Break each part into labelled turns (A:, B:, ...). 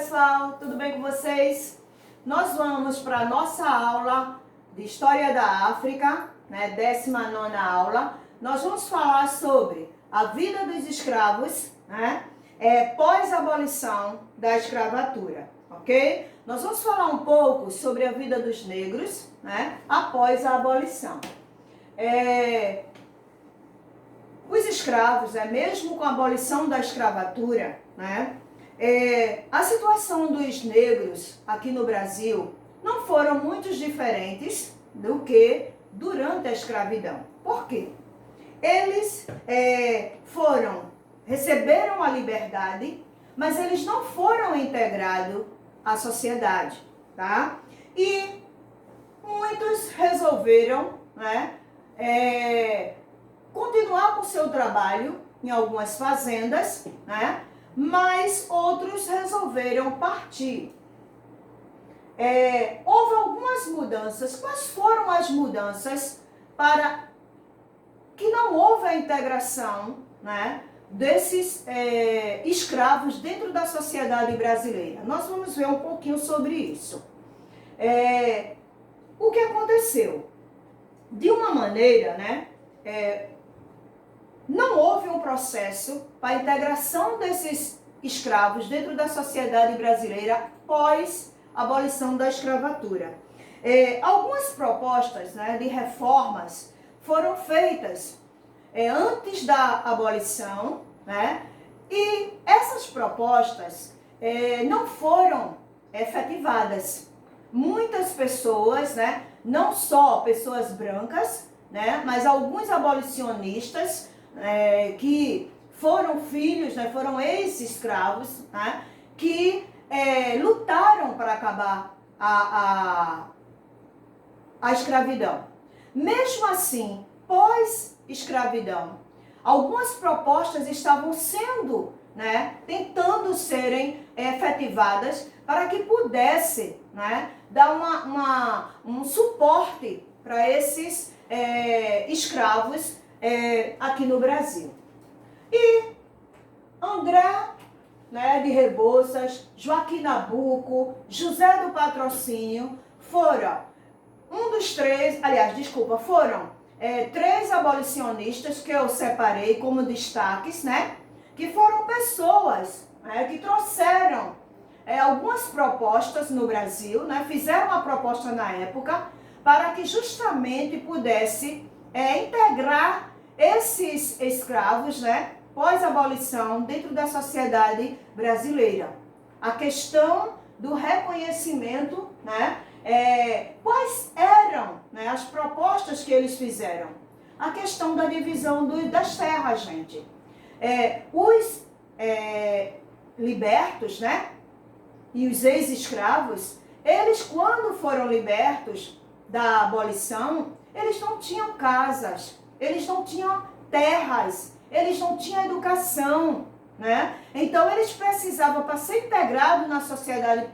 A: pessoal, tudo bem com vocês? Nós vamos para a nossa aula de História da África, né, 19ª aula. Nós vamos falar sobre a vida dos escravos, né, pós-abolição da escravatura, ok? Nós vamos falar um pouco sobre a vida dos negros, né, após a abolição. Os escravos, mesmo com a abolição da escravatura, né, a situação dos negros aqui no Brasil não foram muito diferentes do que durante a escravidão. Por quê? Eles receberam a liberdade, mas eles não foram integrados à sociedade, tá? E muitos resolveram, né, continuar com o seu trabalho em algumas fazendas, né? Mas outros resolveram partir. Houve algumas mudanças. Quais foram as mudanças para que não houve a integração, né, desses escravos dentro da sociedade brasileira? Nós vamos ver um pouquinho sobre isso. O que aconteceu? De uma maneira, né, não houve um processo para a integração desses escravos dentro da sociedade brasileira pós a abolição da escravatura. Algumas propostas, né, de reformas foram feitas antes da abolição, né, e essas propostas não foram efetivadas. Muitas pessoas, né, não só pessoas brancas, né, mas alguns abolicionistas que foram filhos, né, foram ex-escravos, né, que lutaram para acabar a escravidão. Mesmo assim, pós-escravidão, algumas propostas estavam sendo, né, tentando serem efetivadas para que pudesse, né, dar um suporte para esses escravos aqui no Brasil. E André, né, de Rebouças, Joaquim Nabuco, José do Patrocínio foram foram três abolicionistas que eu separei como destaques, né, que foram pessoas, né, que trouxeram algumas propostas no Brasil, né, fizeram uma proposta na época para que justamente pudesse integrar esses escravos, né, pós-abolição dentro da sociedade brasileira. A questão do reconhecimento, né, quais eram, né, as propostas que eles fizeram? A questão da divisão das terras, gente. Os libertos, né, e os ex-escravos, eles quando foram libertos da abolição, eles não tinham casas, eles não tinham terras, eles não tinham educação, né? Então eles precisavam, para ser integrado na sociedade,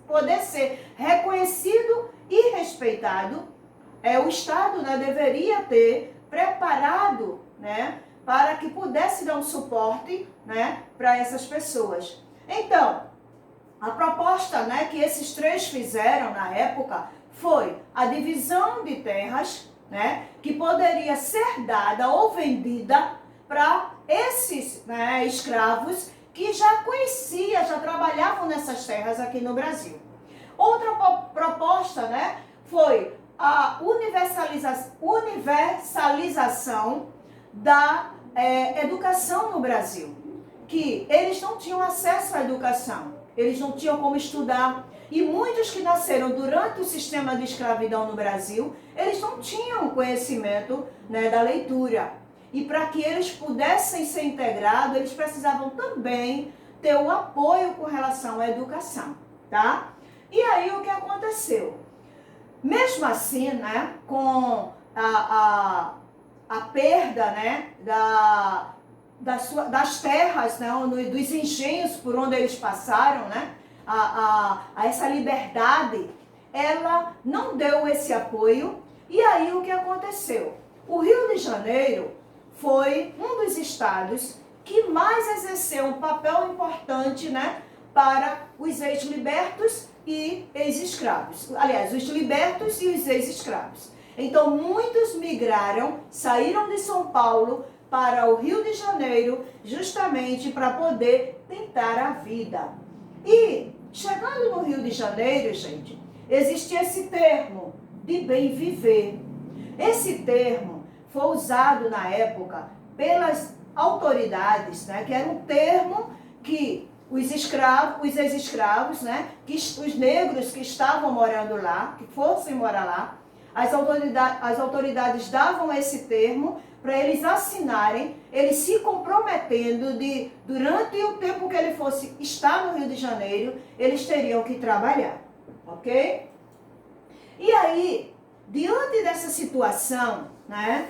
A: poder ser reconhecido e respeitado, o Estado, né, deveria ter preparado, né, para que pudesse dar um suporte, né, para essas pessoas. Então, a proposta, né, que esses três fizeram na época foi a divisão de terras, né, que poderia ser dada ou vendida para esses, né, escravos que já trabalhavam nessas terras aqui no Brasil. Outra proposta, né, foi a universalização da educação no Brasil, que eles não tinham acesso à educação, eles não tinham como estudar. E muitos que nasceram durante o sistema de escravidão no Brasil, eles não tinham conhecimento, né, da leitura. E para que eles pudessem ser integrados, eles precisavam também ter o apoio com relação à educação, tá? E aí o que aconteceu? Mesmo assim, né, com a perda, né, das terras, né, dos engenhos por onde eles passaram, né, a essa liberdade, ela não deu esse apoio. E aí o que aconteceu? O Rio de Janeiro foi um dos estados que mais exerceu um papel importante, né, para os ex-libertos e ex-escravos. Aliás, os libertos e os ex-escravos. Então, muitos migraram, saíram de São Paulo para o Rio de Janeiro, justamente para poder tentar a vida. E, chegando no Rio de Janeiro, gente, existe esse termo de bem viver. Esse termo foi usado na época pelas autoridades, né, que era um termo que os ex-escravos, né, que os negros que estavam morando lá, que fossem morar lá, as autoridades davam esse termo para eles assinarem, eles se comprometendo de, durante o tempo que ele fosse estar no Rio de Janeiro, eles teriam que trabalhar, ok? E aí, diante dessa situação, né,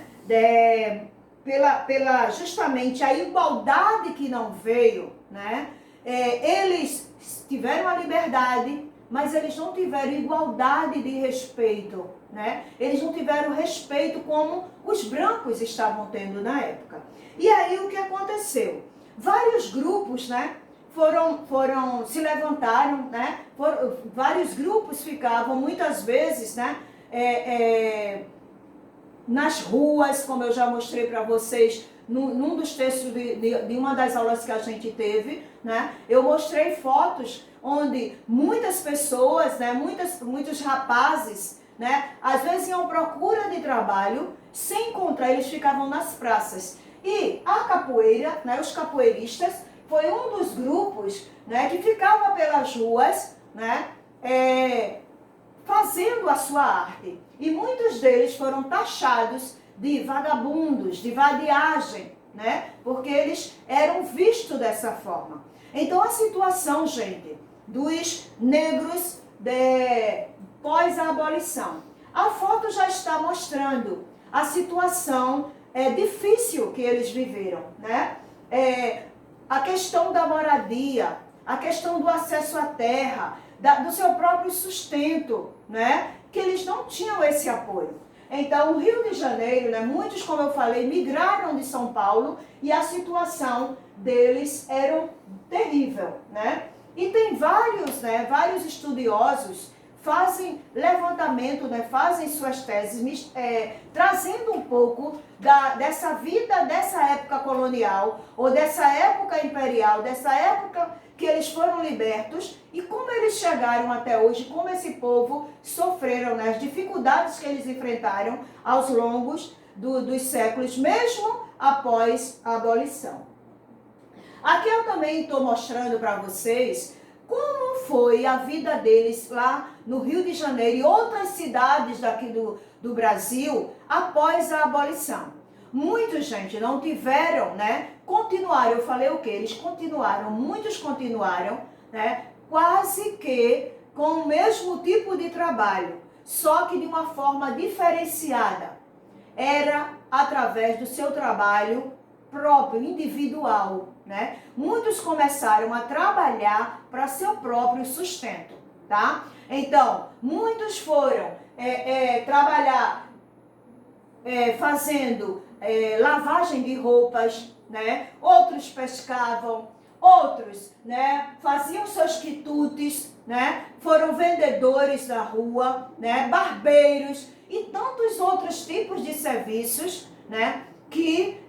A: pela justamente a igualdade que não veio, né, eles tiveram a liberdade, mas eles não tiveram igualdade de respeito, né? Eles não tiveram respeito como os brancos estavam tendo na época. E aí o que aconteceu? Vários grupos, né, se levantaram, né? Vários grupos ficavam muitas vezes, né, nas ruas, como eu já mostrei para vocês num dos textos de uma das aulas que a gente teve, né? Eu mostrei fotos onde muitas pessoas, né, muitos rapazes, né, às vezes iam à procura de trabalho, sem encontrar, eles ficavam nas praças. E a capoeira, né, os capoeiristas, foi um dos grupos, né, que ficava pelas ruas, né, fazendo a sua arte. E muitos deles foram taxados de vagabundos, de vadiagem, né, porque eles eram vistos dessa forma. Então a situação, gente, dos negros pós a abolição. A foto já está mostrando a situação difícil que eles viveram, né? A questão da moradia, a questão do acesso à terra, do seu próprio sustento, né? Que eles não tinham esse apoio. Então, o Rio de Janeiro, né, muitos, como eu falei, migraram de São Paulo e a situação deles era terrível, né? E tem vários estudiosos fazem levantamento, né, fazem suas teses, trazendo um pouco dessa vida, dessa época colonial, ou dessa época imperial, dessa época que eles foram libertos, e como eles chegaram até hoje, como esse povo sofreram, né, as dificuldades que eles enfrentaram aos longos dos séculos, mesmo após a abolição. Aqui eu também estou mostrando para vocês como foi a vida deles lá no Rio de Janeiro e outras cidades daqui do Brasil após a abolição. Muitos, gente, não tiveram, né, continuaram, eu falei o quê? Eles continuaram, muitos continuaram, né, quase que com o mesmo tipo de trabalho, só que de uma forma diferenciada. Era através do seu trabalho próprio, individual, né? Muitos começaram a trabalhar para seu próprio sustento, tá? Então, muitos foram trabalhar fazendo lavagem de roupas, né? Outros pescavam, outros, né, faziam seus quitutes, né? Foram vendedores na rua, né? Barbeiros e tantos outros tipos de serviços, né? Que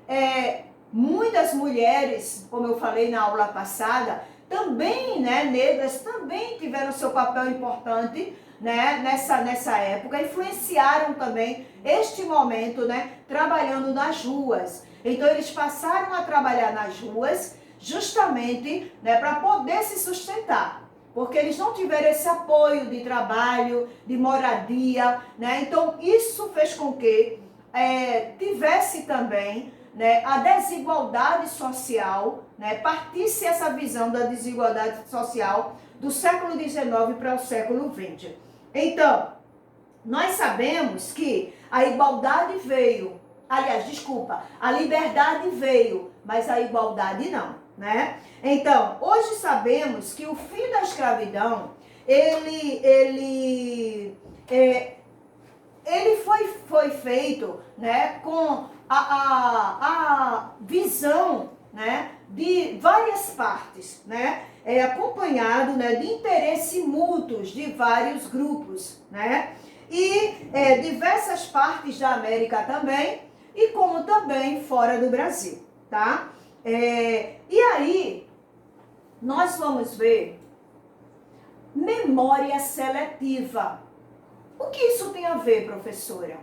A: muitas mulheres, como eu falei na aula passada, também, né, negras, também tiveram seu papel importante, né, nessa época, influenciaram também este momento, né, trabalhando nas ruas. Então eles passaram a trabalhar nas ruas justamente, né, para poder se sustentar, porque eles não tiveram esse apoio de trabalho, de moradia, né? Então isso fez com que tivesse também, né, a desigualdade social, né, partisse essa visão da desigualdade social do século XIX para o século XX. Então, nós sabemos que a igualdade veio, a liberdade veio, mas a igualdade não, né? Então, hoje sabemos que o fim da escravidão, ele foi feito, né, com a visão, né, de várias partes, né, acompanhado, né, de interesses mútuos de vários grupos, né, e diversas partes da América também, e como também fora do Brasil, tá? E aí, nós vamos ver memória seletiva. O que isso tem a ver, professora?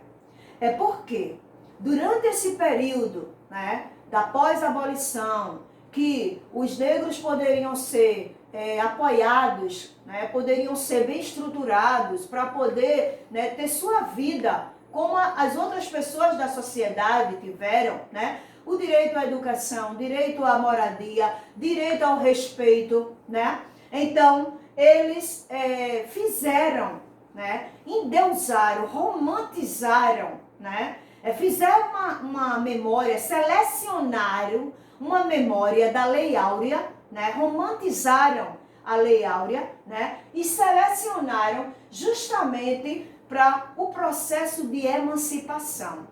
A: É porque durante esse período, né, da pós-abolição, que os negros poderiam ser apoiados, né, poderiam ser bem estruturados para poder, né, ter sua vida como as outras pessoas da sociedade tiveram, né, o direito à educação, direito à moradia, direito ao respeito, né? Então, eles fizeram, né, endeusaram, romantizaram, né, fizeram uma memória, selecionaram uma memória da Lei Áurea, né, romantizaram a Lei Áurea, né, e selecionaram justamente para o processo de emancipação,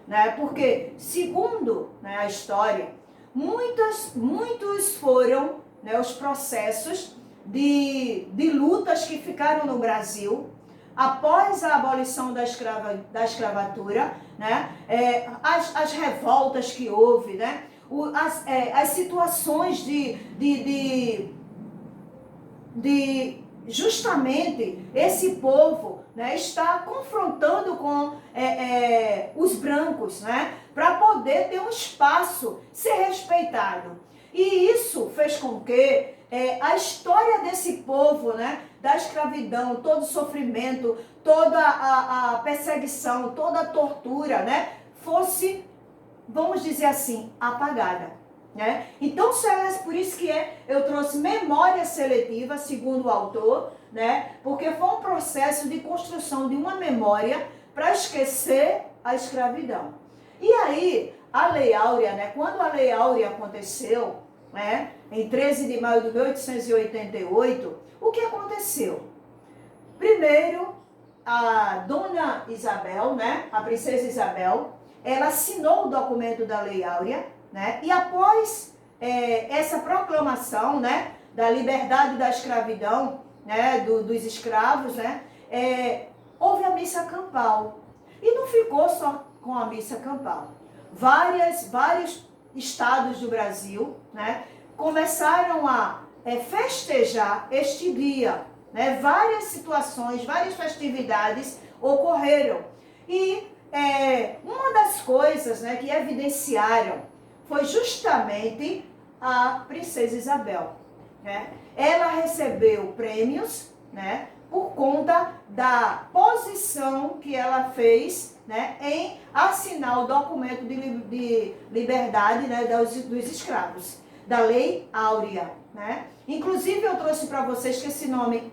A: né, porque, segundo, né, a história, muitos foram, né, os processos de lutas que ficaram no Brasil após a abolição da escravatura, né, as revoltas que houve, né, as situações de justamente esse povo, né, está confrontando com os brancos, né, para poder ter um espaço, ser respeitado. E isso fez com que a história desse povo, né, da escravidão, todo o sofrimento, toda a perseguição, toda a tortura, né, fosse, vamos dizer assim, apagada, né? Então, por isso que eu trouxe memória seletiva, segundo o autor, né, porque foi um processo de construção de uma memória para esquecer a escravidão. E aí, a Lei Áurea, né, quando a Lei Áurea aconteceu, né, em 13 de maio de 1888, o que aconteceu? Primeiro, a dona Isabel, né, a princesa Isabel, ela assinou o documento da Lei Áurea, né, e após essa proclamação, né, da liberdade da escravidão, né, dos escravos, né, houve a missa campal. E não ficou só com a missa campal. Vários estados do Brasil, né, começaram a festejar este dia, né, várias situações, várias festividades ocorreram. E uma das coisas, né, que evidenciaram foi justamente a princesa Isabel, né? Ela recebeu prêmios, né, por conta da posição que ela fez, né, em assinar o documento de liberdade, né, dos escravos, da Lei Áurea, né? Inclusive eu trouxe para vocês que esse nome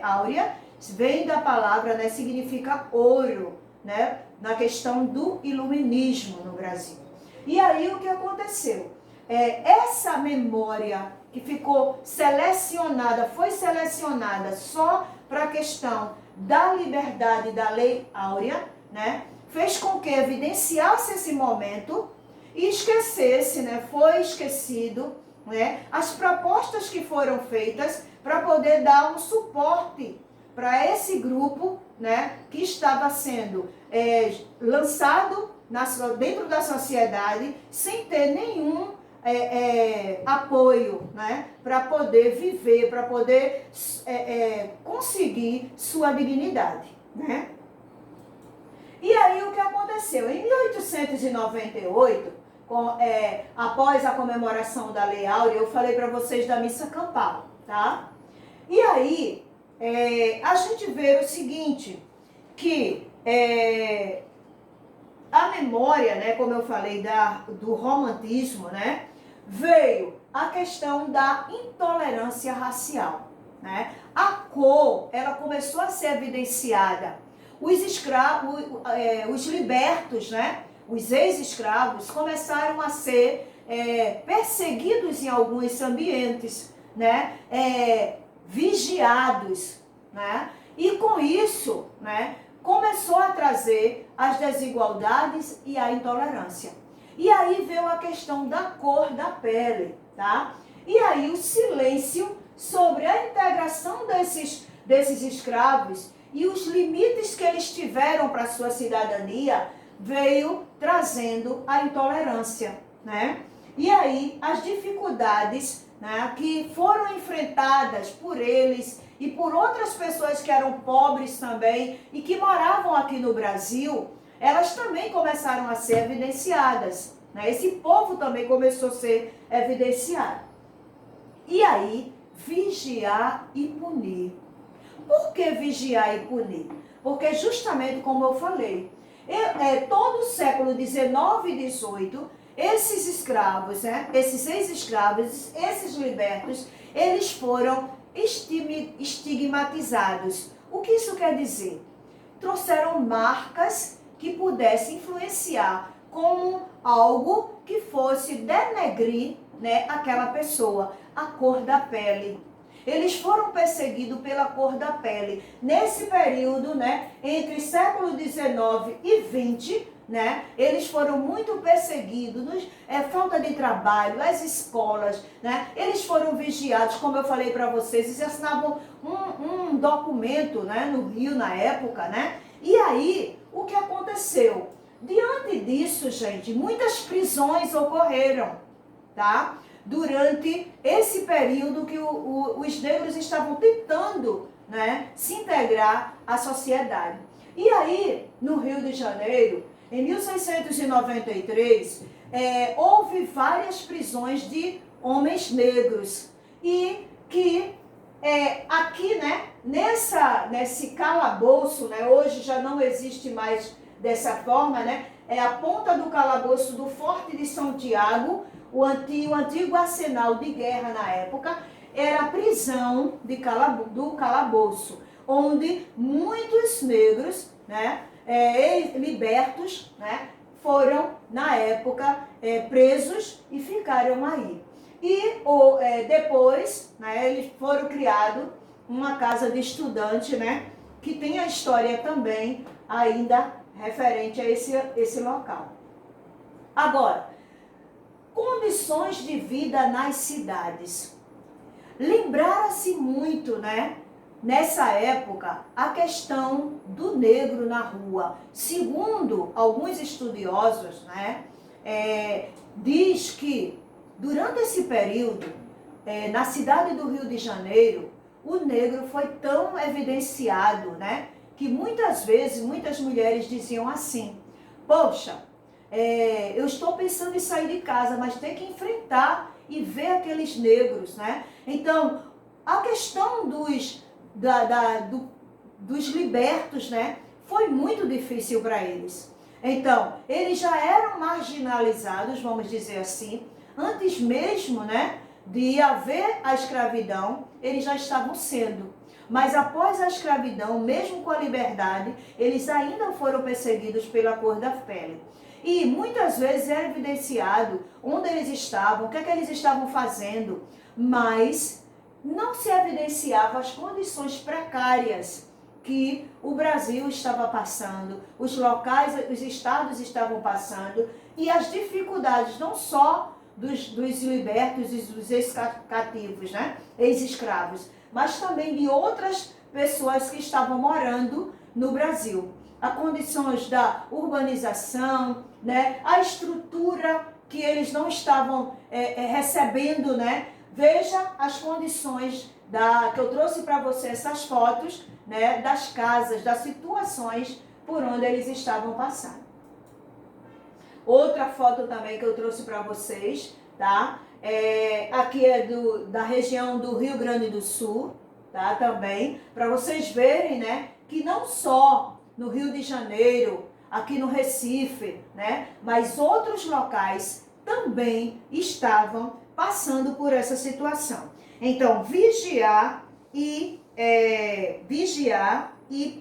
A: Áurea vem da palavra, né, significa ouro, né, na questão do iluminismo no Brasil. E aí o que aconteceu? Essa memória que ficou selecionada, foi selecionada só para a questão da liberdade da Lei Áurea, né, fez com que evidenciasse esse momento e esquecesse, né, foi esquecido, né, as propostas que foram feitas para poder dar um suporte para esse grupo, né, que estava sendo lançado dentro da sociedade sem ter nenhum apoio, né, para poder viver, para poder conseguir sua dignidade, né? E aí o que aconteceu? Em 1898, após a comemoração da Lei Áurea, eu falei para vocês da missa campal, tá? E aí a gente vê o seguinte, que a memória, né, como eu falei, do romantismo, né, veio a questão da intolerância racial, né? A cor, ela começou a ser evidenciada. Os escravos, os libertos, né, os ex-escravos, começaram a ser perseguidos em alguns ambientes, né, vigiados, né? E com isso, né, começou a trazer as desigualdades e a intolerância. E aí veio a questão da cor da pele, tá? E aí o silêncio sobre a integração desses escravos e os limites que eles tiveram para a sua cidadania veio trazendo a intolerância, né? E aí as dificuldades, né, que foram enfrentadas por eles e por outras pessoas que eram pobres também e que moravam aqui no Brasil, elas também começaram a ser evidenciadas, né? Esse povo também começou a ser evidenciado. E aí, vigiar e punir. Por que vigiar e punir? Porque justamente como eu falei, todo o século XIX e XVIII, esses escravos, né, esses ex-escravos, esses libertos, eles foram estigmatizados. O que isso quer dizer? Trouxeram marcas que pudessem influenciar como algo que fosse denegrir, né, aquela pessoa, a cor da pele. Eles foram perseguidos pela cor da pele. Nesse período, né, entre século XIX e XX, né, eles foram muito perseguidos, falta de trabalho, as escolas, né, eles foram vigiados, como eu falei para vocês, eles assinavam um documento, né, no Rio na época, né, e aí, o que aconteceu? Diante disso, gente, muitas prisões ocorreram, tá? Durante esse período que os negros estavam tentando, né, se integrar à sociedade. E aí, no Rio de Janeiro, em 1693, houve várias prisões de homens negros. E que aqui, né, nesse calabouço, né, hoje já não existe mais dessa forma, né, é a ponta do calabouço do Forte de São Tiago, o antigo arsenal de guerra na época, era a prisão do calabouço, onde muitos negros, né, libertos, né, foram, na época, presos e ficaram aí. E depois, né, eles foram criados uma casa de estudante, né, que tem a história também ainda referente a esse local. Agora, condições de vida nas cidades. Lembrara-se muito, né, nessa época, a questão do negro na rua. Segundo alguns estudiosos, né, diz que durante esse período, na cidade do Rio de Janeiro, o negro foi tão evidenciado, né, que muitas vezes, muitas mulheres diziam assim: poxa, eu estou pensando em sair de casa, mas ter que enfrentar e ver aqueles negros, né? Então, a questão dos libertos, né, foi muito difícil para eles. Então, eles já eram marginalizados, vamos dizer assim, antes mesmo, né, de haver a escravidão, eles já estavam sendo. Mas após a escravidão, mesmo com a liberdade, eles ainda foram perseguidos pela cor da pele. E muitas vezes era evidenciado onde eles estavam, o que é que eles estavam fazendo, mas não se evidenciava as condições precárias que o Brasil estava passando, os locais, os estados estavam passando, e as dificuldades não só dos libertos e dos ex-cativos, né, ex-escravos, mas também de outras pessoas que estavam morando no Brasil. As condições da urbanização, né, a estrutura que eles não estavam recebendo, né? Veja as condições que eu trouxe para você essas fotos, né, das casas, das situações por onde eles estavam passando. Outra foto também que eu trouxe para vocês, tá? Aqui é da região do Rio Grande do Sul, tá? Também, para vocês verem, né, que não só no Rio de Janeiro, aqui no Recife, né, mas outros locais também estavam passando por essa situação. Então, vigiar e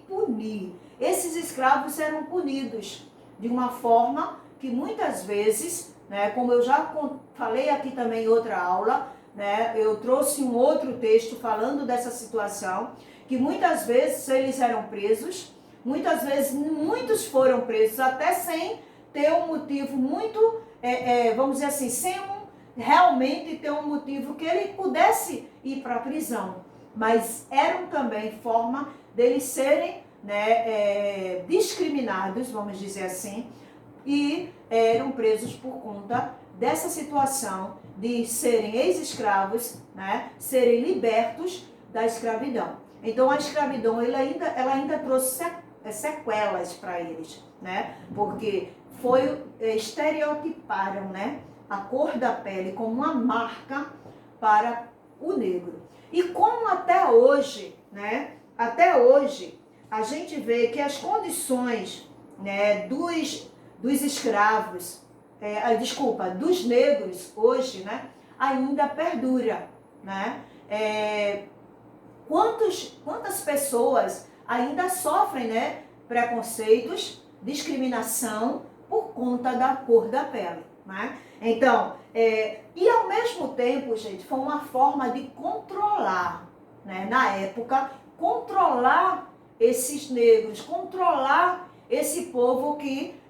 A: punir. Esses escravos eram punidos de uma forma que muitas vezes, né, como eu já falei aqui também em outra aula, né, eu trouxe um outro texto falando dessa situação, que muitas vezes eles eram presos, muitas vezes muitos foram presos até sem ter um motivo muito vamos dizer assim, sem realmente ter um motivo que ele pudesse ir para a prisão. Mas eram também forma deles serem, né, discriminados, vamos dizer assim, e eram presos por conta dessa situação de serem ex-escravos, né, serem libertos da escravidão. Então a escravidão ela ainda trouxe sequelas para eles, né, porque estereotiparam, né, a cor da pele como uma marca para o negro. E como até hoje, né, até hoje, a gente vê que as condições, né, dos escravos, dos negros hoje, né, ainda perdura, né? Quantas pessoas ainda sofrem, né, preconceitos, discriminação por conta da cor da pele, né? Então, e ao mesmo tempo, gente, foi uma forma de controlar, né, na época, controlar esses negros, controlar esse povo que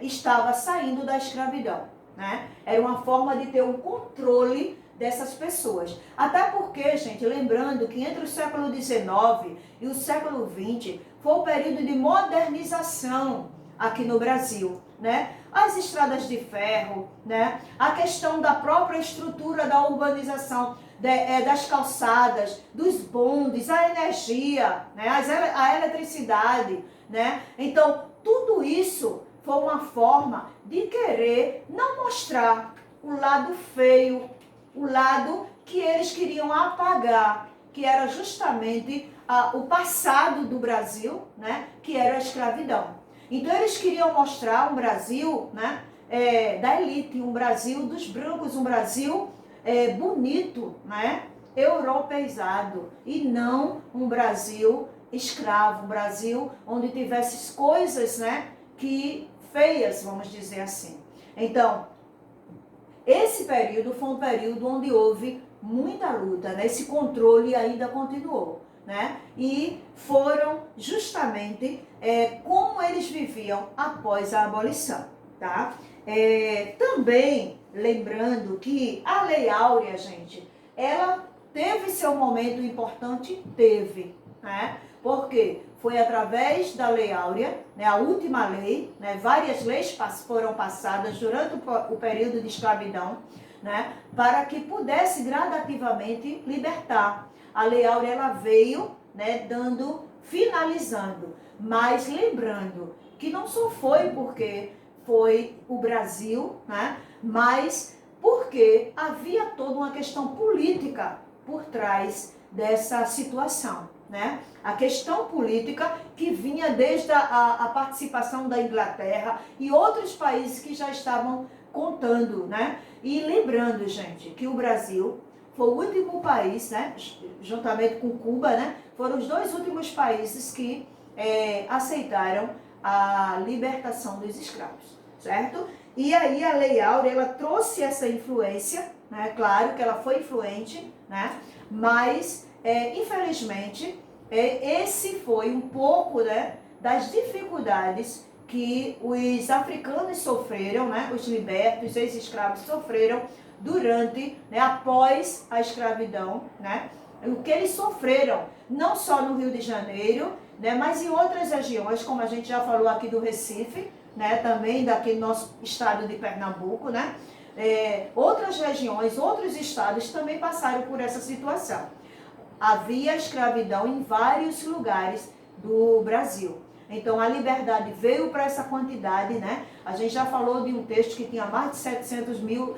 A: estava saindo da escravidão, né? Era uma forma de ter um controle dessas pessoas. Até porque, gente, lembrando que entre o século XIX e o século XX foi o período de modernização aqui no Brasil, né? As estradas de ferro, né? A questão da própria estrutura da urbanização, das calçadas, dos bondes, a energia, né? A eletricidade, né? Então, tudo isso foi uma forma de querer não mostrar o lado feio, o lado que eles queriam apagar, que era justamente o passado do Brasil, né? Que era a escravidão. Então eles queriam mostrar um Brasil, né, da elite, um Brasil dos brancos, um Brasil bonito, né, europeizado, e não um Brasil escravo, um Brasil onde tivesse coisas, né, que feias, vamos dizer assim. Então, esse período foi um período onde houve muita luta, né, esse controle ainda continuou, né, e foram justamente como eles viviam após a abolição, tá? Também lembrando que a Lei Áurea, gente, ela teve seu momento importante, teve, né? Porque foi através da Lei Áurea, né, a última lei, né, várias leis foram passadas durante o período de escravidão, né, para que pudesse gradativamente libertar. A Lei Áurea ela veio, né, finalizando, mas lembrando que não só foi porque foi o Brasil, né, mas porque havia toda uma questão política por trás dessa situação, né? A questão política que vinha desde a participação da Inglaterra e outros países que já estavam contando, né? E lembrando, gente, que o Brasil foi o último país, né, juntamente com Cuba, né, foram os dois últimos países que aceitaram a libertação dos escravos, certo? E aí a Lei Áurea, ela trouxe essa influência, né, claro que ela foi influente, né, mas infelizmente esse foi um pouco, né, das dificuldades que os africanos sofreram, né, os libertos, os ex-escravos sofreram durante, né, após a escravidão, né, o que eles sofreram, não só no Rio de Janeiro, né, mas em outras regiões, como a gente já falou aqui do Recife, né, também daqui no nosso estado de Pernambuco, né, outras regiões, outros estados também passaram por essa situação. Havia escravidão em vários lugares do Brasil. Então a liberdade veio para essa quantidade, né? A gente já falou de um texto que tinha mais de 700 mil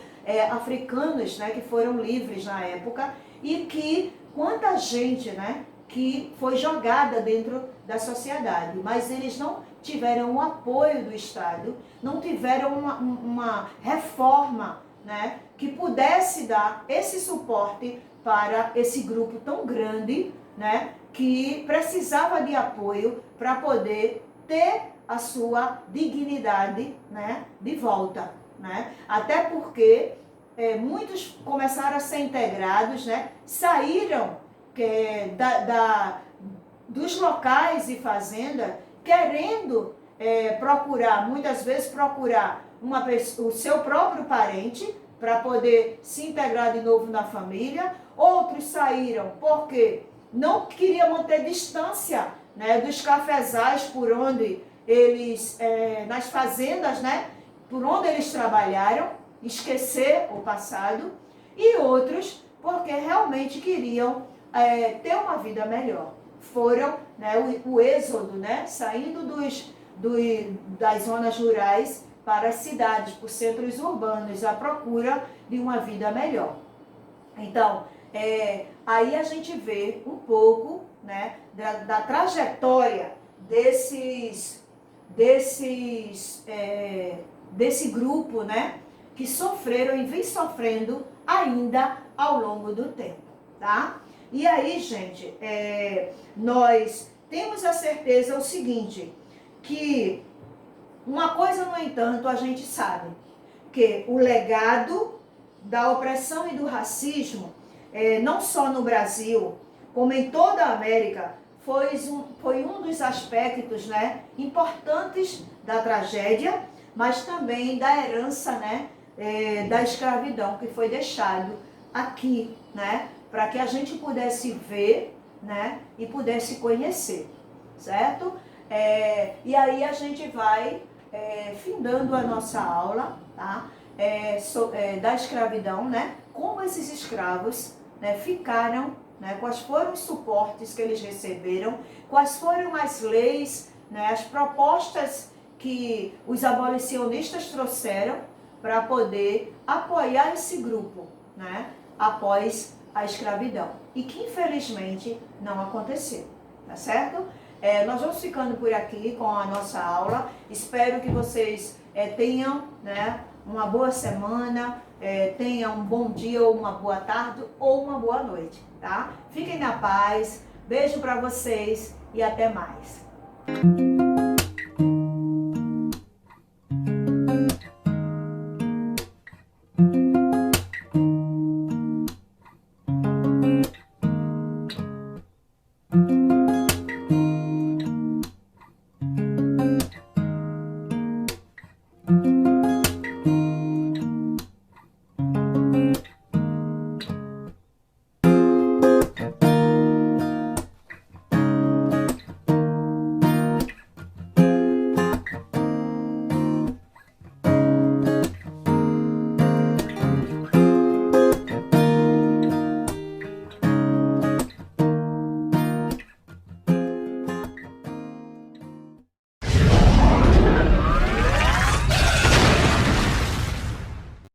A: africanos, né, que foram livres na época, e que quanta gente, né, que foi jogada dentro da sociedade, mas eles não tiveram o apoio do Estado, não tiveram uma reforma, né, que pudesse dar esse suporte para esse grupo tão grande, né, que precisava de apoio para poder ter a sua dignidade, né, de volta, né? Até porque muitos começaram a ser integrados, né, saíram dos locais e fazenda querendo muitas vezes procurar o seu próprio parente para poder se integrar de novo na família. Outros saíram porque não queriam manter distância, né, dos cafezais por onde eles, nas fazendas, né, por onde eles trabalharam, esquecer o passado. E outros porque realmente queriam ter uma vida melhor. Foram, né, o êxodo, né, saindo das zonas rurais para as cidades, para os centros urbanos, à procura de uma vida melhor. Então, aí a gente vê um pouco, né, da trajetória desse grupo, né, que sofreram e vem sofrendo ainda ao longo do tempo, tá? E aí, gente, nós temos a certeza o seguinte, que uma coisa, no entanto, a gente sabe, que o legado da opressão e do racismo, não só no Brasil, como em toda a América, foi um dos aspectos, né, importantes da tragédia, mas também da herança, né, da escravidão que foi deixado aqui, né, para que a gente pudesse ver, né, e pudesse conhecer, certo? E aí a gente vai findando a nossa aula, tá? Da escravidão, né? Como esses escravos, né, ficaram, né? Quais foram os suportes que eles receberam, quais foram as leis, né, as propostas que os abolicionistas trouxeram para poder apoiar esse grupo, né, após a escravidão. E que infelizmente não aconteceu, tá certo? Nós vamos ficando por aqui com a nossa aula. Espero que vocês tenham, né, uma boa semana, tenham um bom dia, ou uma boa tarde, ou uma boa noite, tá? Fiquem na paz, beijo para vocês e até mais.